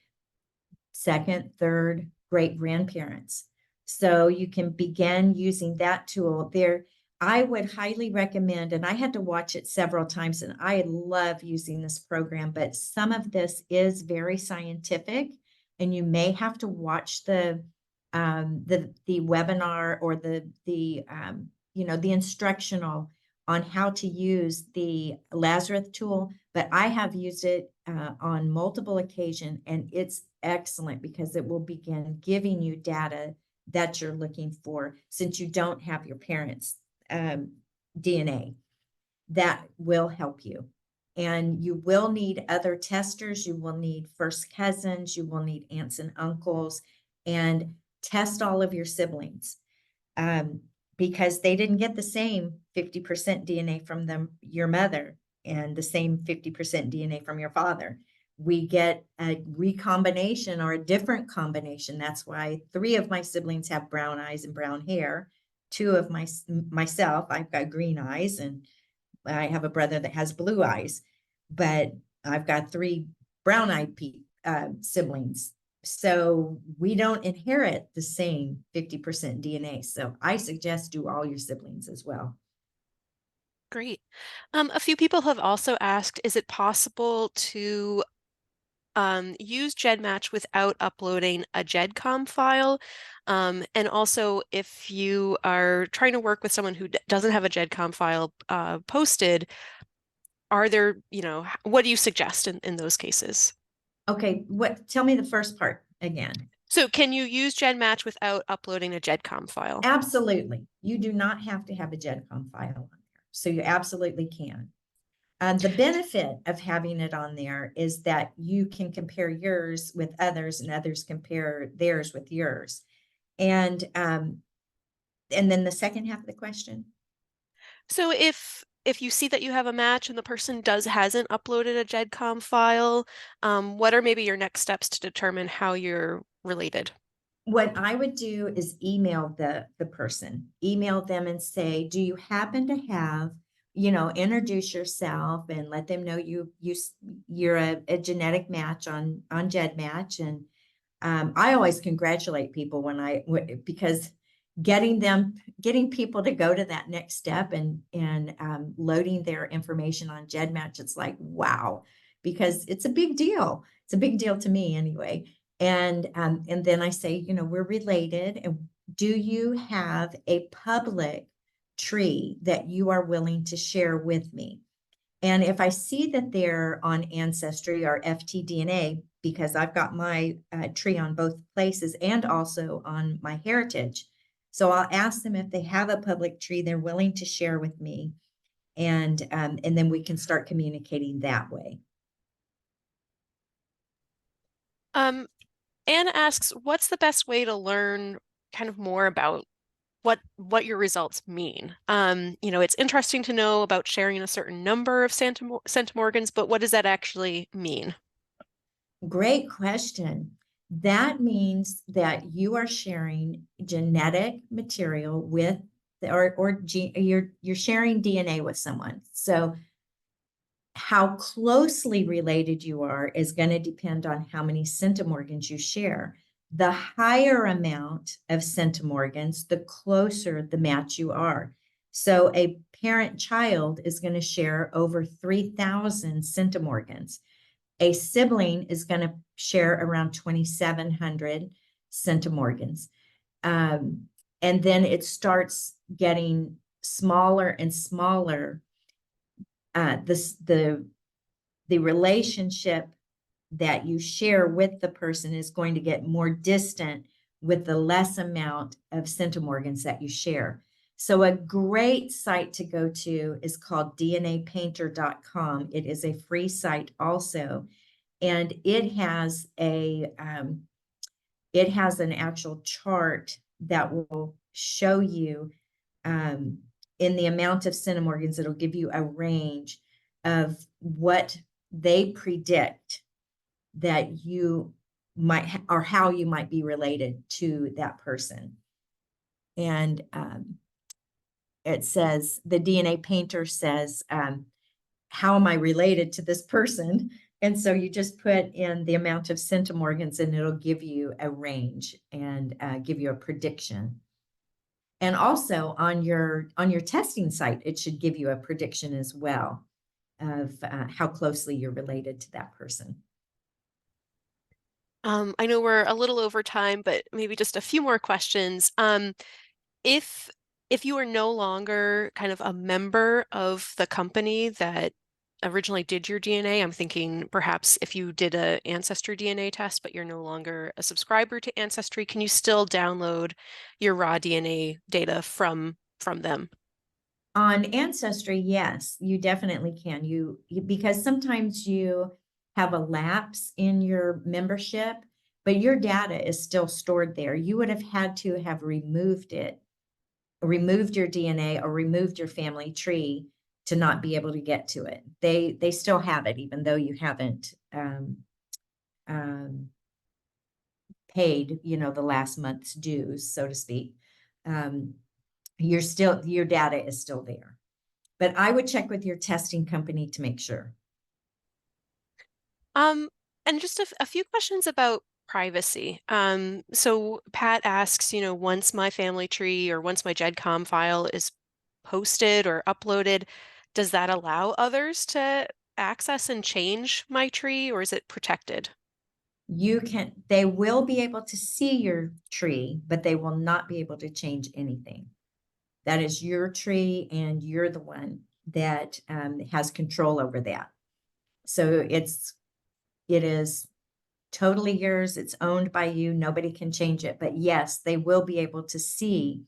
second, third great grandparents. So you can begin using that tool there. I would highly recommend, and I had to watch it several times, and I love using this program, but some of this is very scientific, and you may have to watch the webinar or the instructional on how to use the Lazarus tool. But I have used it on multiple occasions, and it's excellent because it will begin giving you data that you're looking for since you don't have your parents' DNA. That will help you. And you will need other testers. You will need first cousins. You will need aunts and uncles, and test all of your siblings, um, because they didn't get the same 50% DNA from your mother and the same 50% DNA from your father. We get a recombination or a different combination. That's why 3 of my siblings have brown eyes and brown hair. 2 of myself, I've got green eyes, and I have a brother that has blue eyes, but I've got 3 brown-eyed siblings. So we don't inherit the same 50% DNA. So I suggest do all your siblings as well. Great. A few people have also asked, is it possible to use GEDmatch without uploading a GEDCOM file? And also, if you are trying to work with someone who doesn't have a GEDCOM file posted, are there, what do you suggest in those cases? Okay, tell me the first part again. So can you use GEDmatch without uploading a GEDCOM file? Absolutely. You do not have to have a GEDCOM file on there. So you absolutely can. The benefit of having it on there is that you can compare yours with others and others compare theirs with yours. And then the second half of the question. So if you see that you have a match and the person hasn't uploaded a GEDCOM file, what are maybe your next steps to determine how you're related? What I would do is email the person, email them and say, do you happen to have, introduce yourself and let them know you're a genetic match on GEDmatch. And I always congratulate people because getting people to go to that next step and loading their information on GEDmatch, it's like, wow, because it's a big deal. It's a big deal to me anyway. And then I say, we're related. And do you have a public tree that you are willing to share with me? And if I see that they're on Ancestry or FTDNA, because I've got my tree on both places and also on my heritage. So I'll ask them if they have a public tree they're willing to share with me. And then we can start communicating that way. Um, Anne asks, what's the best way to learn kind of more about what your results mean? It's interesting to know about sharing a certain number of centimorgans, but what does that actually mean? Great question. That means that you are sharing genetic material with you're sharing DNA with someone. So how closely related you are is going to depend on how many centimorgans you share. The higher amount of centimorgans, the closer the match you are. So a parent-child is going to share over 3,000 centimorgans. A sibling is going to share around 2,700 centimorgans. And then it starts getting smaller and smaller. The relationship that you share with the person is going to get more distant with the less amount of centimorgans that you share. So a great site to go to is called DNApainter.com. It is a free site also, and it has an actual chart that will show you in the amount of centimorgans. It'll give you a range of what they predict that you might or how you might be related to that person. And it says, the DNA painter says, how am I related to this person? And so you just put in the amount of centimorgans and it'll give you a range and give you a prediction. And also on your testing site, it should give you a prediction as well of how closely you're related to that person. I know we're a little over time, but maybe just a few more questions. If if you are no longer kind of a member of the company that originally did your DNA, I'm thinking perhaps if you did a Ancestry DNA test, but you're no longer a subscriber to Ancestry, can you still download your raw DNA data from them? On Ancestry, yes, you definitely can. Because sometimes you have a lapse in your membership, but your data is still stored there. You would have had to have removed it, removed your DNA or removed your family tree to not be able to get to it. They still have it, even though you haven't um, paid, the last month's dues, so to speak. Um, your data is still there. But I would check with your testing company to make sure. Um, and just a few questions about privacy. So Pat asks, once my family tree or once my GEDCOM file is posted or uploaded, does that allow others to access and change my tree, or is it protected? They will be able to see your tree, but they will not be able to change anything. That is your tree, and you're the one that has control over that. So it is totally yours. It's owned by you. Nobody can change it. But yes, they will be able to see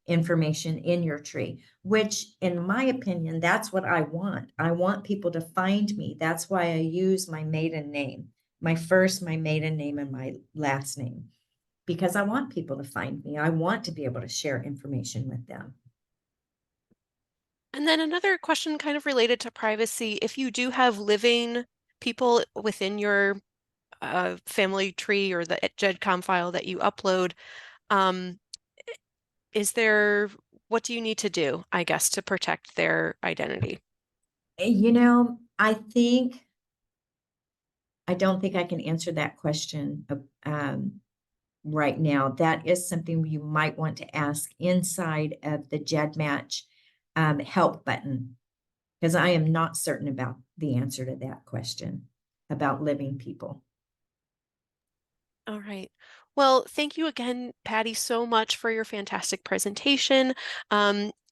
information in your tree, which in my opinion, that's what I want. I want people to find me. That's why I use my maiden name, my first, my maiden name, and my last name, because I want people to find me. I want to be able to share information with them. And then another question kind of related to privacy. If you do have living people within your family tree or the GEDCOM file that you upload, um, is there, what do you need to do, I guess, to protect their identity? I don't think I can answer that question right now. That is something you might want to ask inside of the GEDmatch help button, because I am not certain about the answer to that question about living people. All right. Well, thank you again, Patty, so much for your fantastic presentation.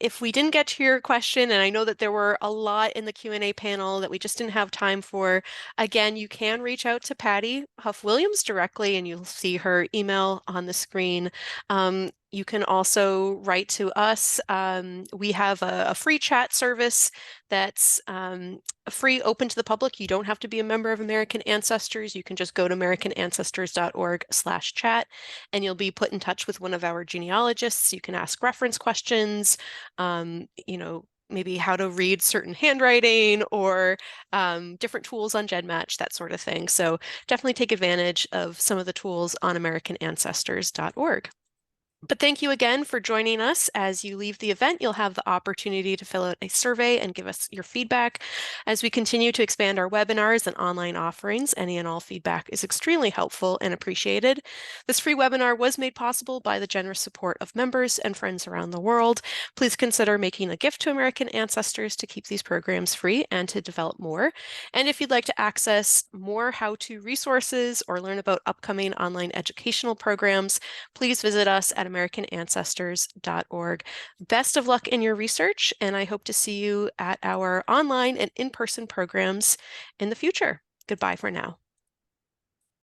If we didn't get to your question, and I know that there were a lot in the Q&A panel that we just didn't have time for, again, you can reach out to Patty Huff Williams directly, and you'll see her email on the screen. You can also write to us. We have a free chat service that's free, open to the public. You don't have to be a member of American Ancestors. You can just go to americanancestors.org/chat, and you'll be put in touch with one of our genealogists. You can ask reference questions, maybe how to read certain handwriting or different tools on GEDmatch, that sort of thing. So definitely take advantage of some of the tools on americanancestors.org. But thank you again for joining us. As you leave the event, you'll have the opportunity to fill out a survey and give us your feedback. As we continue to expand our webinars and online offerings, any and all feedback is extremely helpful and appreciated. This free webinar was made possible by the generous support of members and friends around the world. Please consider making a gift to American Ancestors to keep these programs free and to develop more. And if you'd like to access more how-to resources or learn about upcoming online educational programs, please visit us at americanancestors.org. Best of luck in your research, and I hope to see you at our online and in-person programs in the future. Goodbye for now.